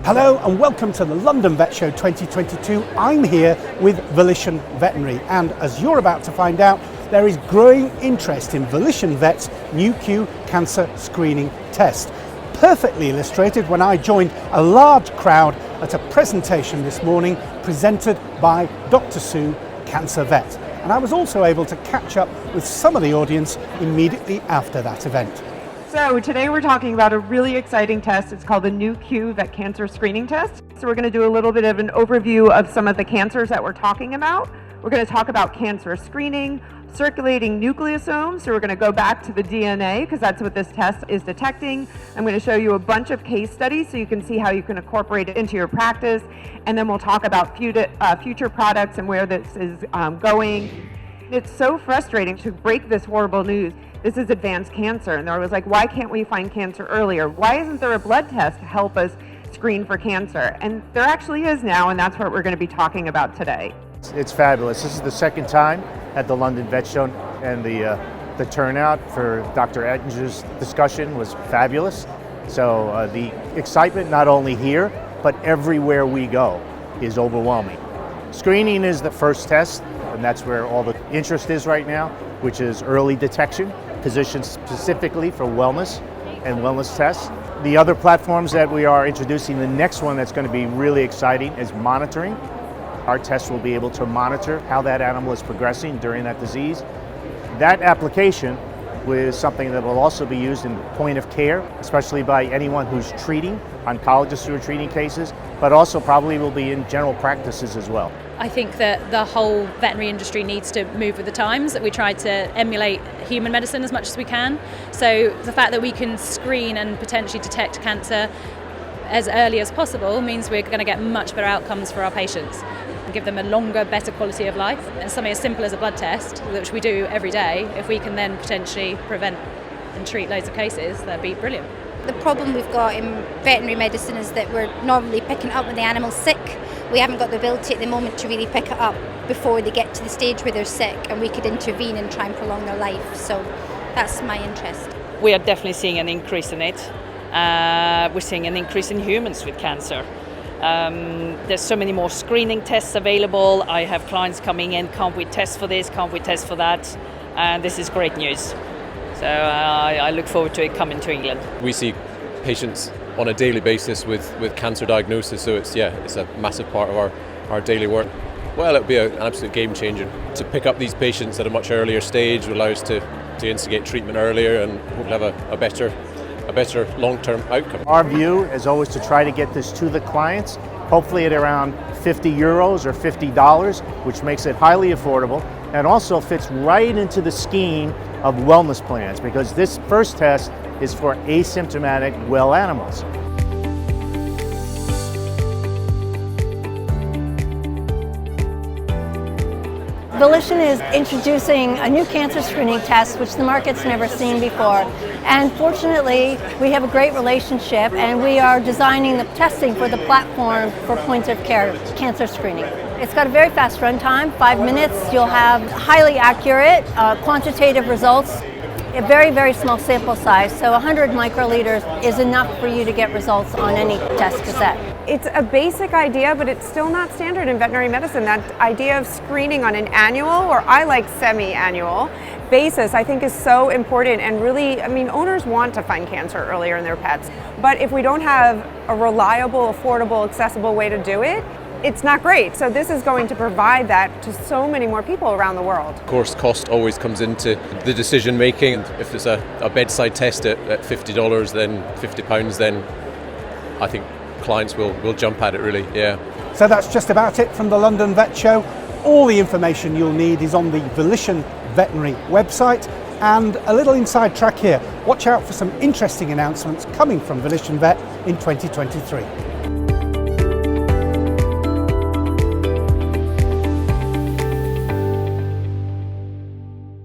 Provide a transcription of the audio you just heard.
Hello and welcome to the London Vet Show 2022. I'm here with Volition Veterinary, and as you're about to find out, there is growing interest in Volition Vet's Nu.Q Cancer Screening Test. Perfectly illustrated when I joined a large crowd at a presentation this morning presented by Dr. Sue, Cancer Vet. And I was also able to catch up with some of the audience immediately after that event. So today we're talking about a really exciting test. It's called the Nu.Q Vet Cancer Screening Test. So we're going to do a little bit of an overview of some of the cancers that we're talking about. We're going to talk about cancer screening, circulating nucleosomes. So we're going to go back to the DNA because that's what this test is detecting. I'm going to show you a bunch of case studies so you can see how you can incorporate it into your practice. And then we'll talk about future products and where this is going. It's so frustrating to break this horrible news. This is advanced cancer, and there was like, why can't we find cancer earlier? Why isn't there a blood test to help us screen for cancer? And there actually is now, and that's what we're going to be talking about today. It's fabulous. This is the second time at the London Vet Show, and the turnout for Dr. Ettinger's discussion was fabulous. So the excitement not only here, but everywhere we go is overwhelming. Screening is the first test, and that's where all the interest is right now, which is early detection, positioned specifically for wellness and wellness tests. The other platforms that we are introducing, the next one that's going to be really exciting is monitoring. Our test will be able to monitor how that animal is progressing during that disease. That application is something that will also be used in point of care, especially by anyone who's treating, oncologists who are treating cases, but also probably will be in general practices as well. I think that the whole veterinary industry needs to move with the times, that we try to emulate human medicine as much as we can. So the fact that we can screen and potentially detect cancer as early as possible means we're going to get much better outcomes for our patients and give them a longer, better quality of life. And something as simple as a blood test, which we do every day, if we can then potentially prevent and treat loads of cases, that'd be brilliant. The problem we've got in veterinary medicine is that we're normally picking it up when the animal's sick. We haven't got the ability at the moment to really pick it up before they get to the stage where they're sick, and we could intervene and try and prolong their life. So that's my interest. We are definitely seeing an increase in it. We're seeing an increase in humans with cancer. There's so many more screening tests available. I have clients coming in, can't we test for this, can't we test for that? And this is great news. So I look forward to it coming to England. We see patients on a daily basis with cancer diagnosis, so it's a massive part of our daily work. Well, it would be an absolute game changer. To pick up these patients at a much earlier stage will allow us to instigate treatment earlier and hopefully have a better long-term outcome. Our view is always to try to get this to the clients, hopefully at around €50 or $50, which makes it highly affordable and also fits right into the scheme of wellness plans, because this first test is for asymptomatic well animals. Volition is introducing a new cancer screening test which the market's never seen before. And fortunately, we have a great relationship, and we are designing the testing for the platform for point of care cancer screening. It's got a very fast run time, 5 minutes. You'll have highly accurate quantitative results. A very, very small sample size, so 100 microliters is enough for you to get results on any test cassette. It's a basic idea, but it's still not standard in veterinary medicine. That idea of screening on an annual, or I like semi-annual basis, I think is so important. And really, I mean, owners want to find cancer earlier in their pets, but if we don't have a reliable, affordable, accessible way to do it, it's not great. So this is going to provide that to so many more people around the world. Of course, cost always comes into the decision making. If there's a bedside test at $50, then £50, then I think clients will jump at it really, yeah. So that's just about it from the London Vet Show. All the information you'll need is on the Volition Veterinary website. And a little inside track here, watch out for some interesting announcements coming from Volition Vet in 2023.